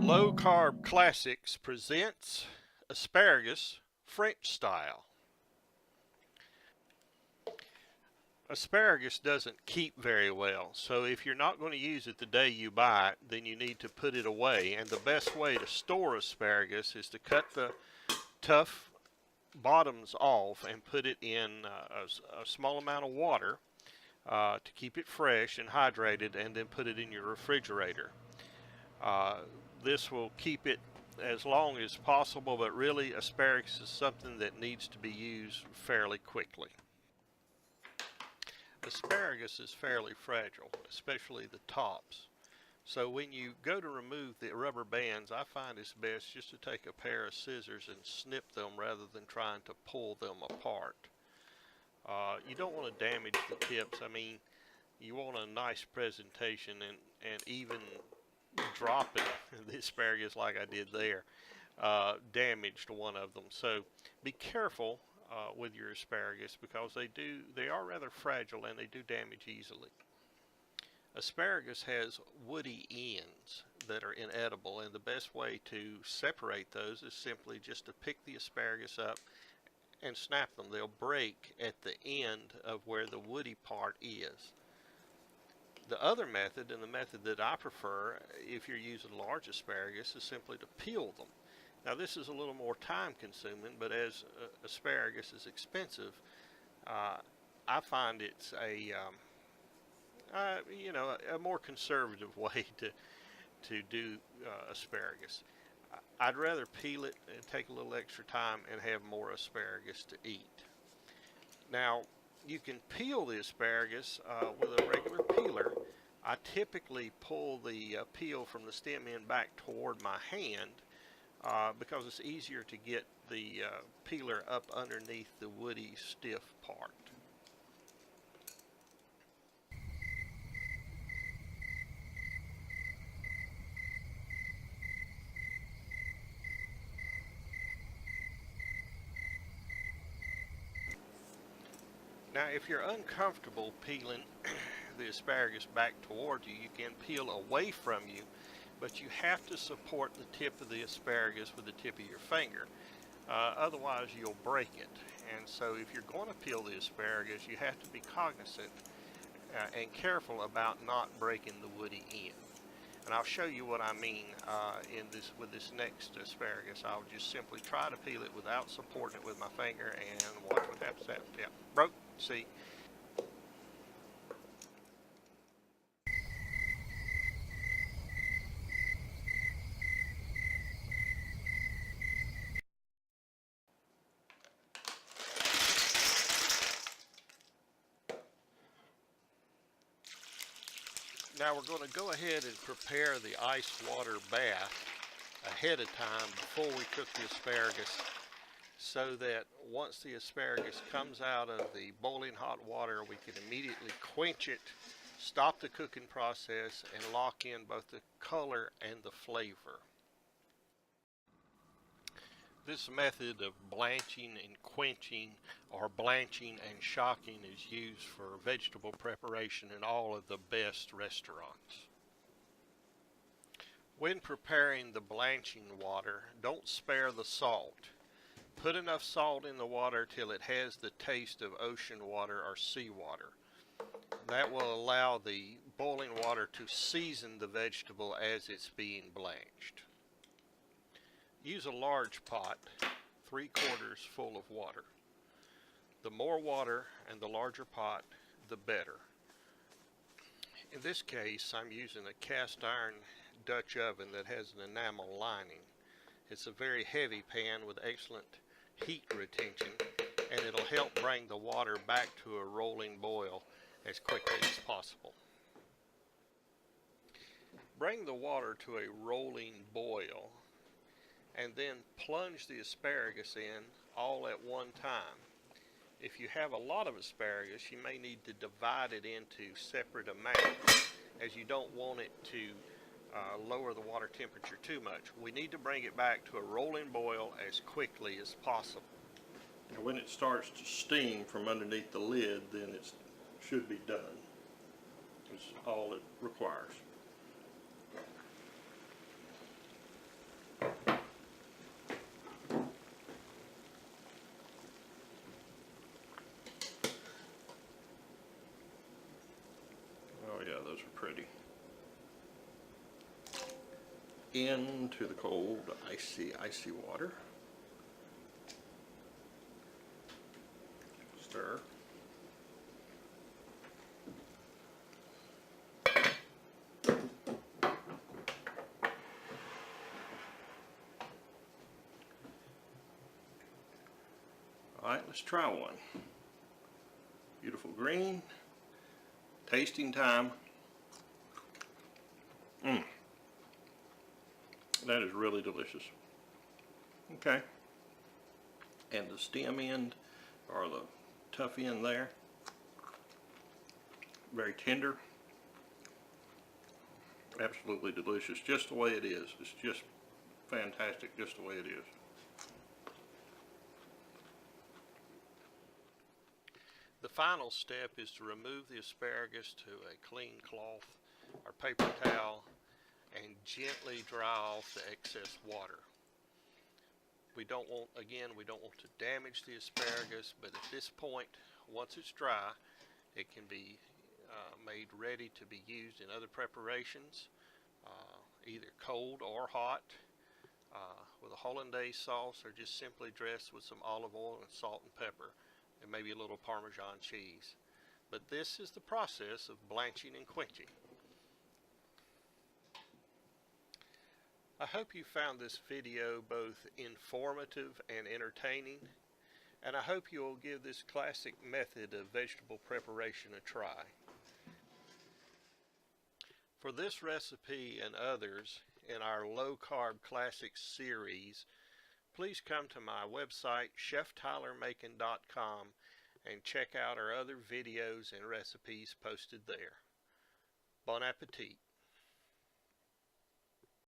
Low Carb Classics presents Asparagus French style. Asparagus doesn't keep very well, so if you're not going to use it the day you buy it, then you need to put it away. And the best way to store asparagus is to cut the tough bottoms off and put it in a small amount of water to keep it fresh and hydrated, and then put it in your refrigerator. Uh, this will keep it as long as possible, but really asparagus is something that needs to be used fairly quickly. Asparagus is fairly fragile, especially the tops. So when you go to remove the rubber bands, I find it's best just to take a pair of scissors and snip them rather than trying to pull them apart. You don't want to damage the tips. I mean, you want a nice presentation, and even dropping the asparagus like I did there damaged one of them. So be careful with your asparagus, because they are rather fragile and they do damage easily. Asparagus has woody ends that are inedible, and the best way to separate those is simply just to pick the asparagus up and snap them. They'll break at the end of where the woody part is. The other method, and the method that I prefer if you're using large asparagus, is simply to peel them. Now this is a little more time consuming, but as asparagus is expensive, I find it's a more conservative way to do asparagus. I'd rather peel it and take a little extra time and have more asparagus to eat. Now, you can peel the asparagus with a regular peeler. I typically pull the peel from the stem end back toward my hand because it's easier to get the peeler up underneath the woody stiff part. Now, if you're uncomfortable peeling the asparagus back toward you, you can peel away from you, but you have to support the tip of the asparagus with the tip of your finger. Otherwise, you'll break it. And so if you're going to peel the asparagus, you have to be cognizant and careful about not breaking the woody end. And I'll show you what I mean with this next asparagus. I'll just simply try to peel it without supporting it with my finger, and watch what happens. Yeah, broke. See. Now we're going to go ahead and prepare the ice water bath ahead of time before we cook the asparagus, so that once the asparagus comes out of the boiling hot water, we can immediately quench it, stop the cooking process, and lock in both the color and the flavor. This method of blanching and quenching, or blanching and shocking, is used for vegetable preparation in all of the best restaurants. When preparing the blanching water, don't spare the salt. Put enough salt in the water till it has the taste of ocean water or seawater. That will allow the boiling water to season the vegetable as it's being blanched. Use a large pot, 3/4 full of water. The more water and the larger pot, the better. In this case, I'm using a cast iron Dutch oven that has an enamel lining. It's a very heavy pan with excellent heat retention, and it'll help bring the water back to a rolling boil as quickly as possible. Bring the water to a rolling boil, and then plunge the asparagus in all at one time. If you have a lot of asparagus, you may need to divide it into separate amounts, as you don't want it to lower the water temperature too much. We need to bring it back to a rolling boil as quickly as possible. And when it starts to steam from underneath the lid, then it should be done. That's all it requires. are pretty. Into the cold, icy water. Stir. Alright, let's try one. Beautiful green. Tasting time. That is really delicious. Okay. And the stem end, or the tough end there, very tender. Absolutely delicious, just the way it is. It's just fantastic, just the way it is. The final step is to remove the asparagus to a clean cloth or paper towel and gently dry off the excess water. We don't want to damage the asparagus, but at this point, once it's dry, it can be made ready to be used in other preparations, either cold or hot, with a hollandaise sauce, or just simply dressed with some olive oil and salt and pepper, and maybe a little Parmesan cheese. But this is the process of blanching and quenching. I hope you found this video both informative and entertaining, and I hope you will give this classic method of vegetable preparation a try. For this recipe and others in our Low Carb Classics series, please come to my website, cheftylermacon.com, and check out our other videos and recipes posted there. Bon appetit!